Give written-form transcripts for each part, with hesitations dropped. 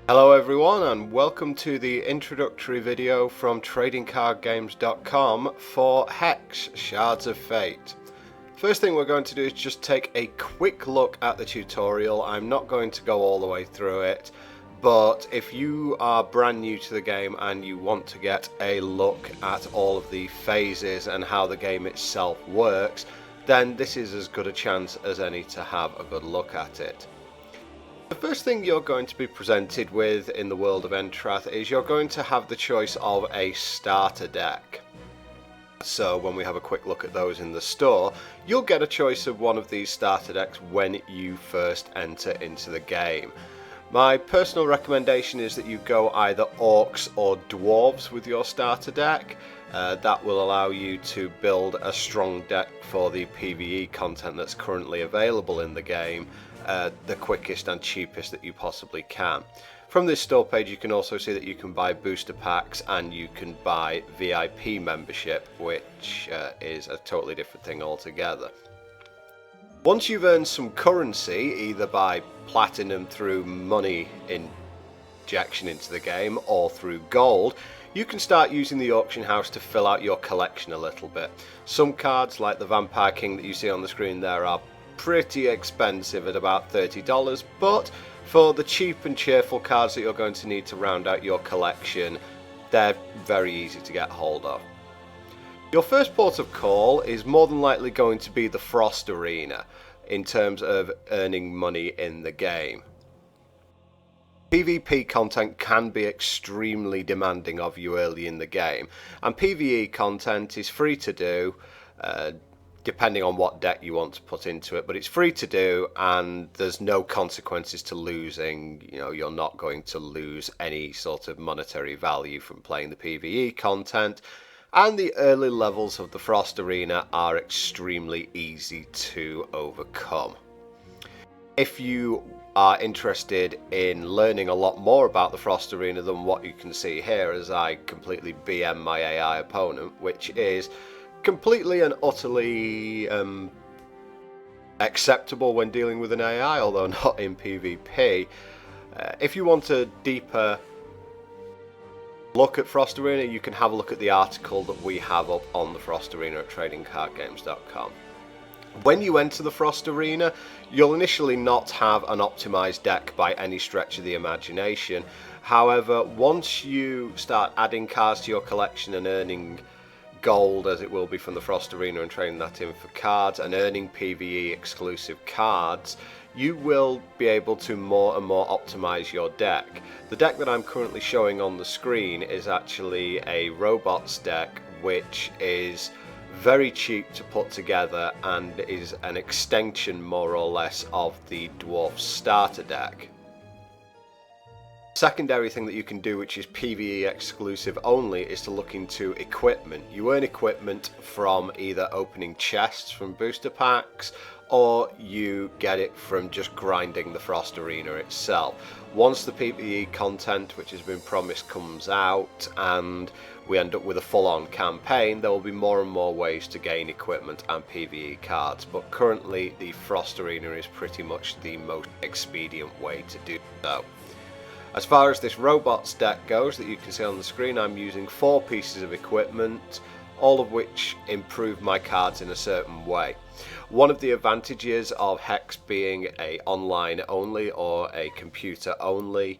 Hello everyone and welcome to the introductory video from tradingcardgames.com for HEX, Shards of Fate. First thing we're going to do is just take a quick look at the tutorial. I'm not going to go all the way through it, but if you are brand new to the game and you want to get a look at all of the phases and how the game itself works, then this is as good a chance as any to have a good look at it. The first thing you're going to be presented with in the world of Entrath is you're going to have the choice of a starter deck. So when we have a quick look at those in the store, you'll get a choice of one of these starter decks when you first enter into the game. My personal recommendation is that you go either Orcs or Dwarves with your starter deck. That will allow you to build a strong deck for the PvE content that's currently available in the game. The quickest and cheapest that you possibly can. From this store page you can also see that you can buy booster packs and you can buy VIP membership, which is a totally different thing altogether. Once you've earned some currency, either by platinum through money injection into the game or through gold, you can start using the auction house to fill out your collection a little bit. Some cards, like the Vampire King that you see on the screen there, are pretty expensive at about $30, but for the cheap and cheerful cards that you're going to need to round out your collection, they're very easy to get hold of. Your first port of call is more than likely going to be the Frost Arena in terms of earning money in the game. PvP content can be extremely demanding of you early in the game, and PvE content is free to do, depending on what deck you want to put into it, but it's free to do and there's no consequences to losing. You know, you're not going to lose any sort of monetary value from playing the PvE content, and the early levels of the Frost Arena are extremely easy to overcome. If you are interested in learning a lot more about the Frost Arena than what you can see here as I completely BM my AI opponent, which is completely and utterly acceptable when dealing with an AI, although not in PvP. If you want a deeper look at Frost Arena, you can have a look at the article that we have up on the Frost Arena at tradingcardgames.com. When you enter the Frost Arena, you'll initially not have an optimized deck by any stretch of the imagination. However, once you start adding cards to your collection and earning gold, as it will be from the Frost Arena, and trading that in for cards and earning PvE exclusive cards, you will be able to more and more optimize your deck. The deck that I'm currently showing on the screen is actually a robots deck, which is very cheap to put together and is an extension more or less of the Dwarf starter deck. Secondary thing that you can do, which is PvE exclusive only, is to look into equipment. You earn equipment from either opening chests from booster packs, or you get it from just grinding the Frost Arena itself. Once the PvE content which has been promised comes out and we end up with a full-on campaign, there will be more and more ways to gain equipment and PvE cards, but currently the Frost Arena is pretty much the most expedient way to do so. As far as this robots deck goes that you can see on the screen, I'm using 4 pieces of equipment, all of which improve my cards in a certain way. One of the advantages of HEX being a online only or a computer only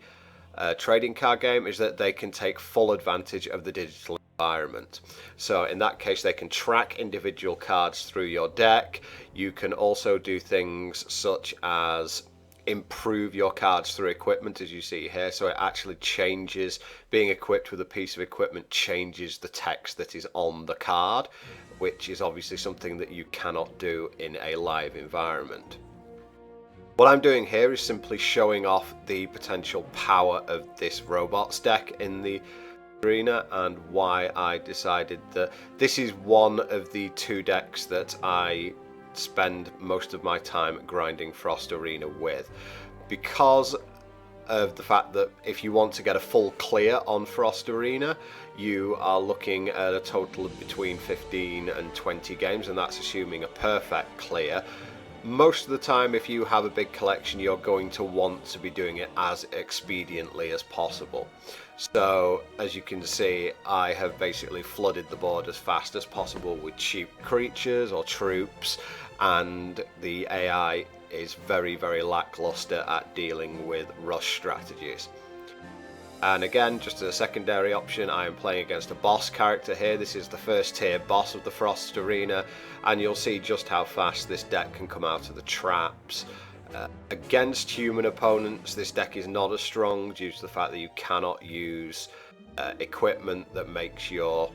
trading card game is that they can take full advantage of the digital environment. So in that case they can track individual cards through your deck. You can also do things such as improve your cards through equipment, as you see here, so it actually changes. Being equipped with a piece of equipment changes the text that is on the card, which is obviously something that you cannot do in a live environment. What I'm doing here is simply showing off the potential power of this robots deck in the arena and why I decided that this is one of the 2 decks that I spend most of my time grinding Frost Arena with, because of the fact that if you want to get a full clear on Frost Arena, you are looking at a total of between 15 and 20 games, and that's assuming a perfect clear. most of the time, if you have a big collection, you're going to want to be doing it as expediently as possible. So as you can see, I have basically flooded the board as fast as possible with cheap creatures or troops, and the AI is very, very lackluster at dealing with rush strategies. And again, just as a secondary option, I am playing against a boss character here. This is the first tier boss of the Frost Arena, and you'll see just how fast this deck can come out of the traps. Against human opponents, this deck is not as strong due to the fact that you cannot use equipment that makes your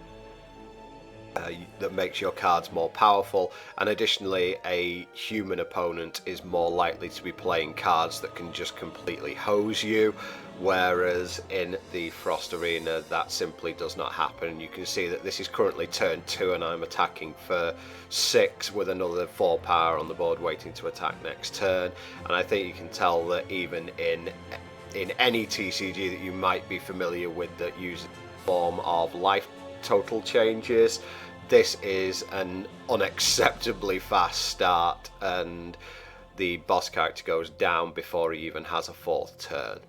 cards more powerful, and additionally a human opponent is more likely to be playing cards that can just completely hose you, whereas in the Frost Arena that simply does not happen. You can see that this is currently turn 2 and I'm attacking for 6 with another 4 power on the board waiting to attack next turn, and I think you can tell that even in any TCG that you might be familiar with that uses a form of life total changes, this is an unacceptably fast start, and the boss character goes down before he even has a 4th turn.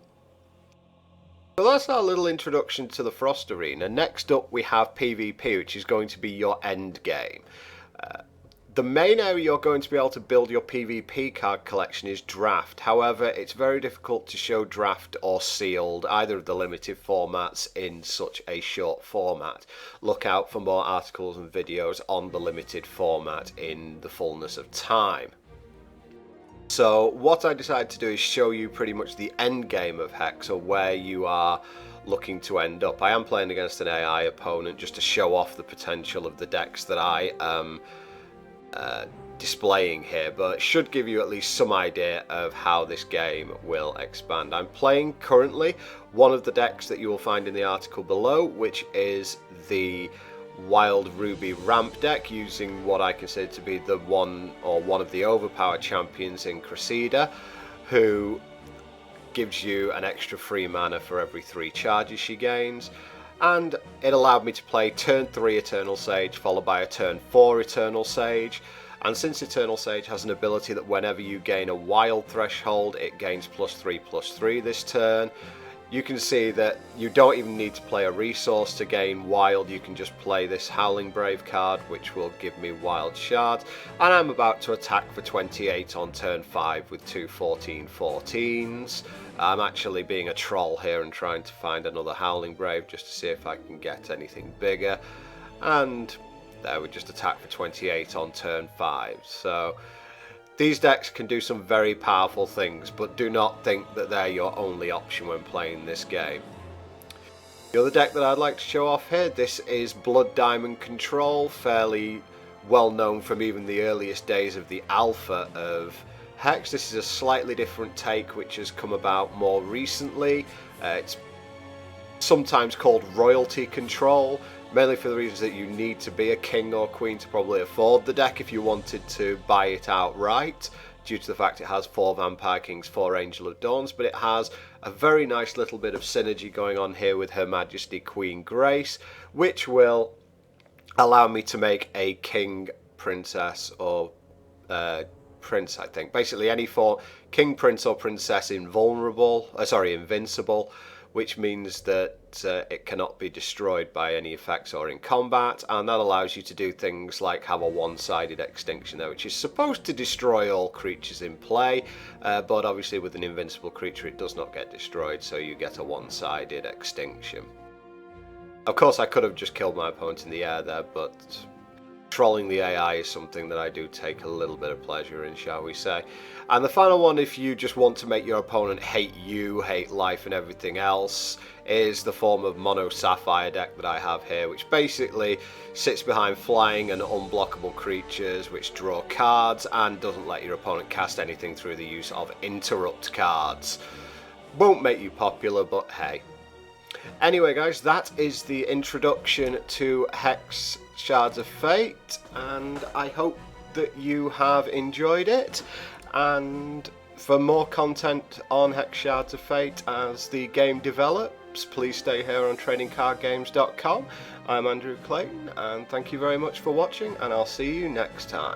So that's our little introduction to the Frost Arena. Next up we have PvP, which is going to be your end game. The main area you're going to be able to build your PvP card collection is draft. However, it's very difficult to show draft or sealed, either of the limited formats, in such a short format. Look out for more articles and videos on the limited format in the fullness of time. So what I decided to do is show you pretty much the end game of HEX, or where you are looking to end up. I am playing against an AI opponent just to show off the potential of the decks that I am displaying here, but it should give you at least some idea of how this game will expand. I'm playing currently one of the decks that you will find in the article below, which is the Wild Ruby ramp deck, using what I consider to be the one of the overpowered champions in Cressida, who gives you an extra free mana for every 3 charges she gains. And it allowed me to play turn 3 Eternal Sage followed by a turn 4 Eternal Sage, and since Eternal Sage has an ability that whenever you gain a wild threshold it gains +3/+3 this turn, you can see that you don't even need to play a resource to gain wild. You can just play this Howling Brave card, which will give me wild shards, and I'm about to attack for 28 on turn 5 with 2 14/14s. I'm actually being a troll here and trying to find another Howling Brave just to see if I can get anything bigger, and there we just attack for 28 on turn 5. So these decks can do some very powerful things, but do not think that they're your only option when playing this game. The other deck that I'd like to show off here, this is Blood Diamond Control, fairly well known from even the earliest days of the alpha of HEX. This is a slightly different take which has come about more recently. It's sometimes called Royalty Control, mainly for the reasons that you need to be a king or queen to probably afford the deck if you wanted to buy it outright, due to the fact it has 4 Vampire Kings, 4 Angel of Dawns, but it has a very nice little bit of synergy going on here with Her Majesty Queen Grace, which will allow me to make a king, princess, or prince, I think. Basically any form, king, prince, or princess invincible, which means that it cannot be destroyed by any effects or in combat, and that allows you to do things like have a one-sided extinction there, which is supposed to destroy all creatures in play, but obviously with an invincible creature it does not get destroyed, so you get a one-sided extinction. Of course I could have just killed my opponent in the air there, but trolling the AI is something that I do take a little bit of pleasure in, shall we say. And the final one, if you just want to make your opponent hate you, hate life and everything else, is the form of Mono Sapphire deck that I have here, which basically sits behind flying and unblockable creatures which draw cards and doesn't let your opponent cast anything through the use of interrupt cards. Won't make you popular, but hey. Anyway guys, that is the introduction to HEX Shards of Fate, and I hope that you have enjoyed it. And for more content on HEX Shards of Fate as the game develops, please stay here on tradingcardgames.com. I'm Andrew Clayton, and thank you very much for watching, and I'll see you next time.